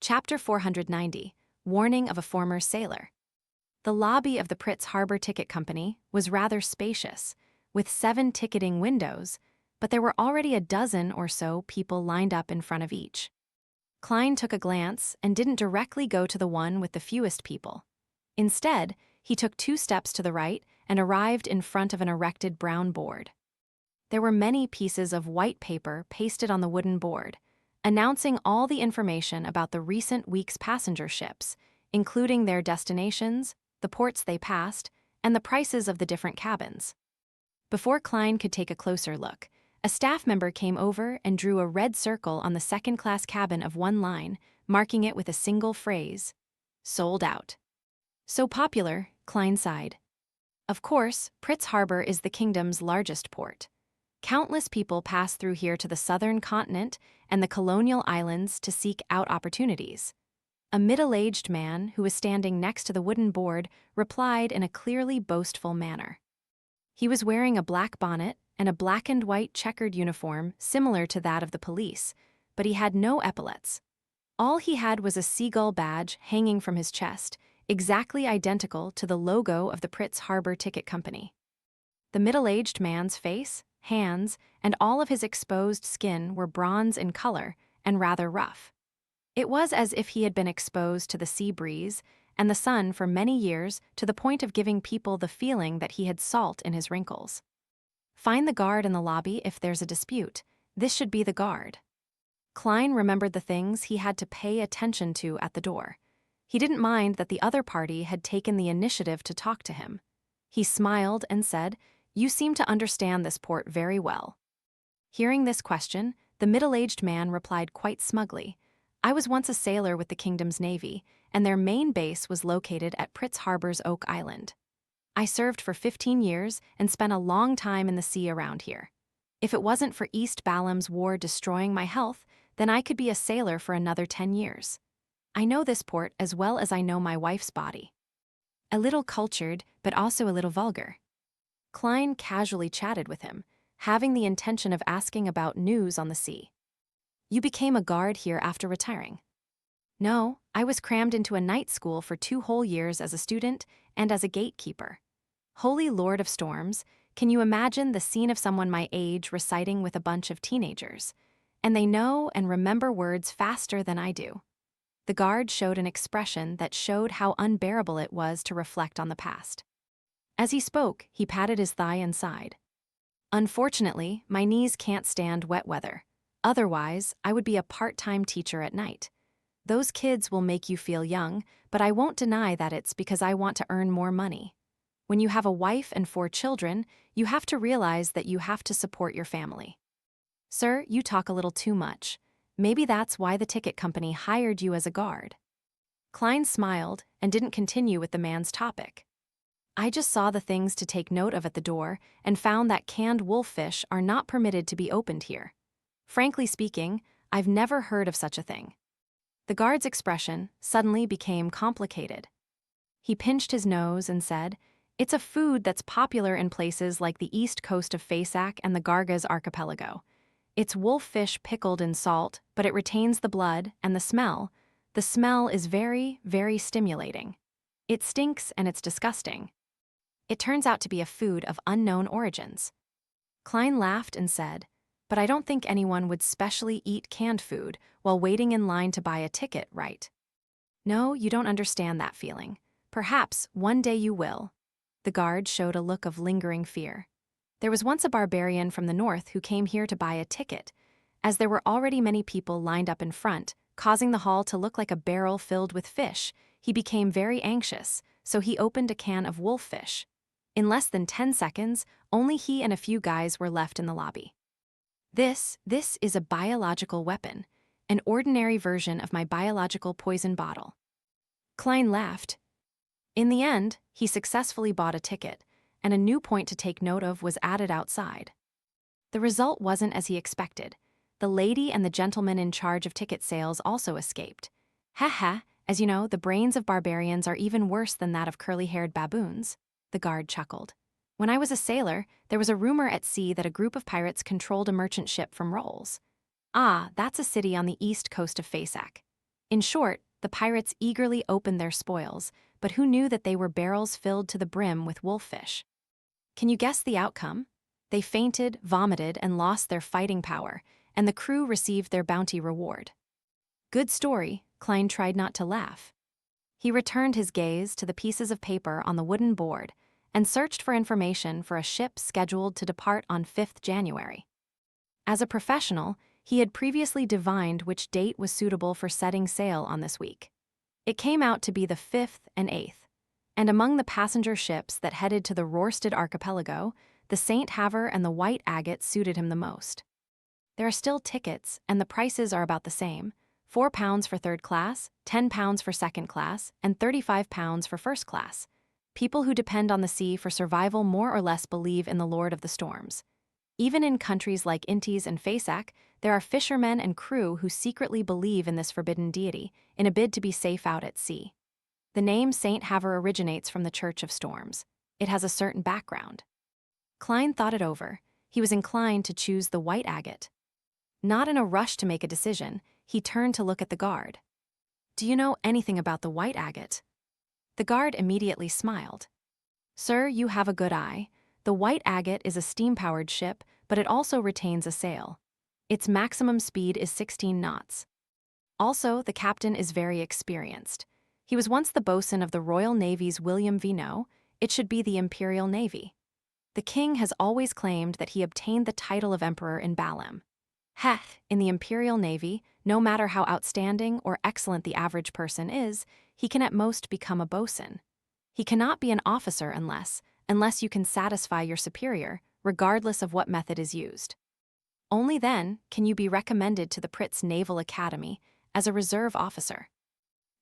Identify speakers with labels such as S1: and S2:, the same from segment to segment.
S1: Chapter 490, Warning of a Former Sailor. The lobby of the Pritz Harbor Ticket Company was rather spacious, with 7 ticketing windows, but there were already a dozen or so people lined up in front of each. Klein took a glance and didn't directly go to the one with the fewest people. Instead, he took 2 steps to the right and arrived in front of an erected brown board. There were many pieces of white paper pasted on the wooden board, announcing all the information about the recent week's passenger ships, including their destinations, the ports they passed, and the prices of the different cabins. Before Klein could take a closer look, a staff member came over and drew a red circle on the second-class cabin of one line, marking it with a single phrase: "Sold out." So popular, Klein sighed. Of course, Pritz Harbor is the kingdom's largest port. Countless people pass through here to the southern continent and the colonial islands to seek out opportunities. A middle-aged man who was standing next to the wooden board replied in a clearly boastful manner. He was wearing a black bonnet and a black and white checkered uniform similar to that of the police, but he had no epaulets. All he had was a seagull badge hanging from his chest, exactly identical to the logo of the Pritz Harbor Ticket Company. The middle-aged man's face, hands, and all of his exposed skin were bronze in color and rather rough. It was as if he had been exposed to the sea breeze and the sun for many years to the point of giving people the feeling that he had salt in his wrinkles. Find the guard in the lobby if there's a dispute. This should be the guard. Klein remembered the things he had to pay attention to at the door. He didn't mind that the other party had taken the initiative to talk to him. He smiled and said, "You seem to understand this port very well." Hearing this question, the middle-aged man replied quite smugly, "I was once a sailor with the kingdom's navy, and their main base was located at Pritz Harbor's Oak Island. I served for 15 years and spent a long time in the sea around here. If it wasn't for East Balam's war destroying my health, then I could be a sailor for another 10 years. I know this port as well as I know my wife's body." A little cultured, but also a little vulgar. Klein casually chatted with him, having the intention of asking about news on the sea. "You became a guard here after retiring?" "No, I was crammed into a night school for 2 whole years as a student and as a gatekeeper. Holy Lord of Storms, can you imagine the scene of someone my age reciting with a bunch of teenagers? And they know and remember words faster than I do." The guard showed an expression that showed how unbearable it was to reflect on the past. As he spoke, he patted his thigh and sighed. "Unfortunately, my knees can't stand wet weather. Otherwise, I would be a part-time teacher at night. Those kids will make you feel young, but I won't deny that it's because I want to earn more money. When you have a wife and 4 children, you have to realize that you have to support your family." "Sir, you talk a little too much. Maybe that's why the ticket company hired you as a guard." Klein smiled and didn't continue with the man's topic. "I just saw the things to take note of at the door and found that canned wolffish are not permitted to be opened here. Frankly speaking, I've never heard of such a thing." The guard's expression suddenly became complicated. He pinched his nose and said, "It's a food that's popular in places like the east coast of Fasak and the Gargas archipelago. It's wolffish pickled in salt, but it retains the blood and the smell. The smell is very, very stimulating. It stinks and it's disgusting. It turns out to be a food of unknown origins." Klein laughed and said, "But I don't think anyone would specially eat canned food while waiting in line to buy a ticket, right?" "No, you don't understand that feeling. Perhaps one day you will." The guard showed a look of lingering fear. "There was once a barbarian from the north who came here to buy a ticket. As there were already many people lined up in front, causing the hall to look like a barrel filled with fish, he became very anxious, so he opened a can of wolffish. In less than 10 seconds, only he and a few guys were left in the lobby. This is a biological weapon, an ordinary version of my biological poison bottle." Klein laughed. In the end, he successfully bought a ticket, and a new point to take note of was added outside. The result wasn't as he expected. The lady and the gentleman in charge of ticket sales also escaped. "Ha, as you know, the brains of barbarians are even worse than that of curly-haired baboons," the guard chuckled. "When I was a sailor, there was a rumor at sea that a group of pirates controlled a merchant ship from Rolls. Ah, that's a city on the east coast of Fasak. In short, the pirates eagerly opened their spoils, but who knew that they were barrels filled to the brim with wolffish? Can you guess the outcome? They fainted, vomited, and lost their fighting power, and the crew received their bounty reward. Good story, Klein tried not to laugh. He returned his gaze to the pieces of paper on the wooden board and searched for information for a ship scheduled to depart on 5th January. As a professional, he had previously divined which date was suitable for setting sail on this week. It came out to be the 5th and 8th, and among the passenger ships that headed to the Rørsted archipelago, the St. Havre and the White Agate suited him the most. There are still tickets, and the prices are about the same: £4 for third class, £10 for second class, and £35 for first class. People who depend on the sea for survival more or less believe in the Lord of the Storms. Even in countries like Intis and Fasak, there are fishermen and crew who secretly believe in this forbidden deity, in a bid to be safe out at sea. The name St. Havre originates from the Church of Storms. It has a certain background. Klein thought it over. He was inclined to choose the White Agate. Not in a rush to make a decision, he turned to look at the guard. "Do you know anything about the White Agate?" The guard immediately smiled. "Sir, you have a good eye. The White Agate is a steam-powered ship, but it also retains a sail. Its maximum speed is 16 knots. Also, the captain is very experienced. He was once the boatswain of the Royal Navy's William Vino. It should be the Imperial Navy. The king has always claimed that he obtained the title of emperor in Balam. Heh, in the Imperial Navy, no matter how outstanding or excellent the average person is, he can at most become a boatswain. He cannot be an officer unless you can satisfy your superior, regardless of what method is used. Only then can you be recommended to the Pritz Naval Academy as a reserve officer.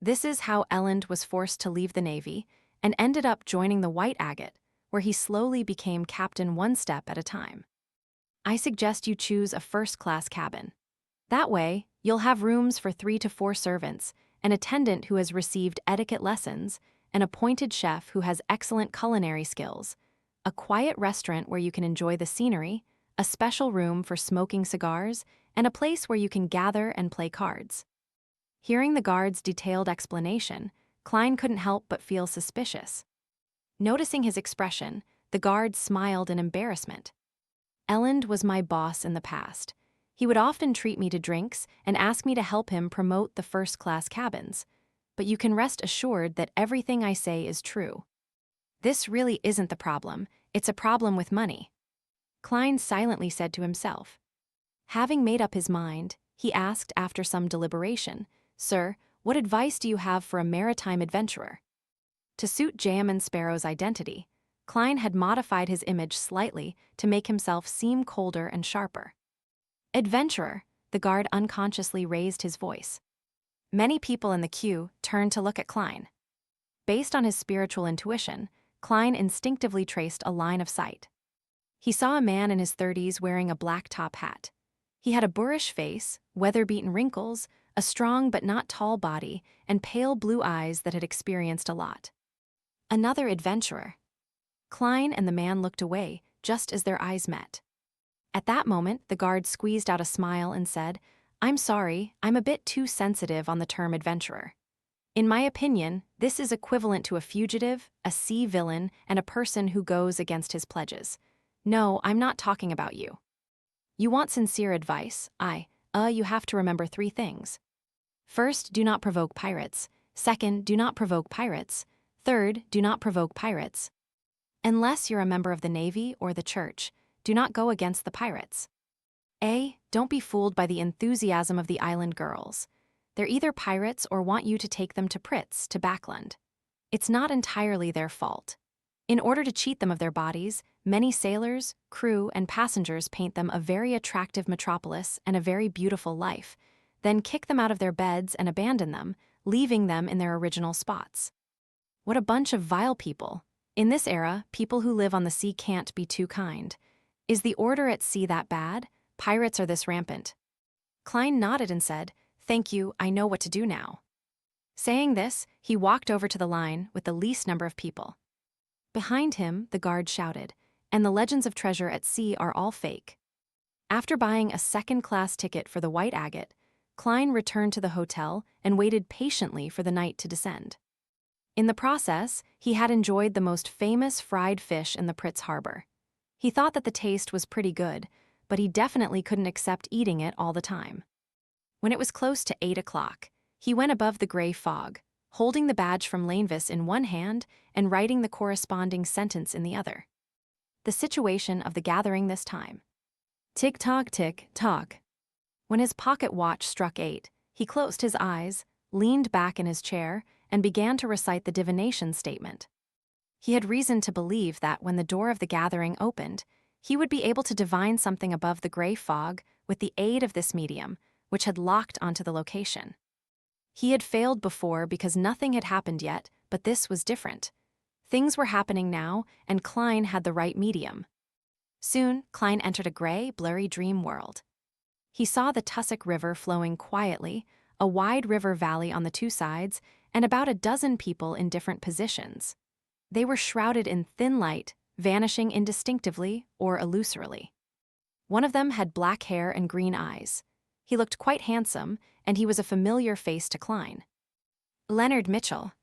S1: This is how Elend was forced to leave the Navy and ended up joining the White Agate, where he slowly became captain one step at a time. I suggest you choose a first-class cabin. That way, you'll have rooms for 3 to 4 servants, an attendant who has received etiquette lessons, an appointed chef who has excellent culinary skills, a quiet restaurant where you can enjoy the scenery, a special room for smoking cigars, and a place where you can gather and play cards. Hearing the guard's detailed explanation, Klein couldn't help but feel suspicious. Noticing his expression, the guard smiled in embarrassment. Elend was my boss in the past. He would often treat me to drinks and ask me to help him promote the first-class cabins. But you can rest assured that everything I say is true. This really isn't the problem, it's a problem with money. Klein silently said to himself. Having made up his mind, he asked after some deliberation, "Sir, what advice do you have for a maritime adventurer?" To suit Jamin Sparrow's identity, Klein had modified his image slightly to make himself seem colder and sharper. "Adventurer," the guard unconsciously raised his voice. Many people in the queue turned to look at Klein. Based on his spiritual intuition, Klein instinctively traced a line of sight. He saw a man in his 30s wearing a black top hat. He had a boorish face, weather-beaten wrinkles, a strong but not tall body, and pale blue eyes that had experienced a lot. Another adventurer. Klein and the man looked away, just as their eyes met. At that moment, the guard squeezed out a smile and said, "I'm sorry, I'm a bit too sensitive on the term adventurer. In my opinion, this is equivalent to a fugitive, a sea villain, and a person who goes against his pledges. No, I'm not talking about you. You want sincere advice, you have to remember 3 things. First, do not provoke pirates. Second, do not provoke pirates. Third, do not provoke pirates. Unless you're a member of the Navy or the Church, do not go against the pirates. Don't be fooled by the enthusiasm of the island girls. They're either pirates or want you to take them to Pritz, to Backland. It's not entirely their fault. In order to cheat them of their bodies, many sailors, crew, and passengers paint them a very attractive metropolis and a very beautiful life, then kick them out of their beds and abandon them, leaving them in their original spots. What a bunch of vile people. In this era, people who live on the sea can't be too kind. Is the order at sea that bad? Pirates are this rampant." Klein nodded and said, "Thank you, I know what to do now." Saying this, he walked over to the line with the least number of people. Behind him, the guard shouted, "And the legends of treasure at sea are all fake." After buying a second-class ticket for the White Agate, Klein returned to the hotel and waited patiently for the night to descend. In the process, he had enjoyed the most famous fried fish in the Pritz Harbor. He thought that the taste was pretty good, but he definitely couldn't accept eating it all the time. When it was close to 8 o'clock, he went above the gray fog, holding the badge from Lanevis in one hand and writing the corresponding sentence in the other. The situation of the gathering this time. Tick-tock, tick-tock. When his pocket watch struck 8, he closed his eyes, leaned back in his chair, and began to recite the divination statement. He had reason to believe that when the door of the gathering opened, he would be able to divine something above the gray fog with the aid of this medium, which had locked onto the location. He had failed before because nothing had happened yet, but this was different. Things were happening now, and Klein had the right medium. Soon, Klein entered a gray, blurry dream world. He saw the Tussock River flowing quietly, a wide river valley on the two sides, and about a dozen people in different positions. They were shrouded in thin light, vanishing indistinctively or illusorily. One of them had black hair and green eyes. He looked quite handsome, and he was a familiar face to Klein. Leonard Mitchell,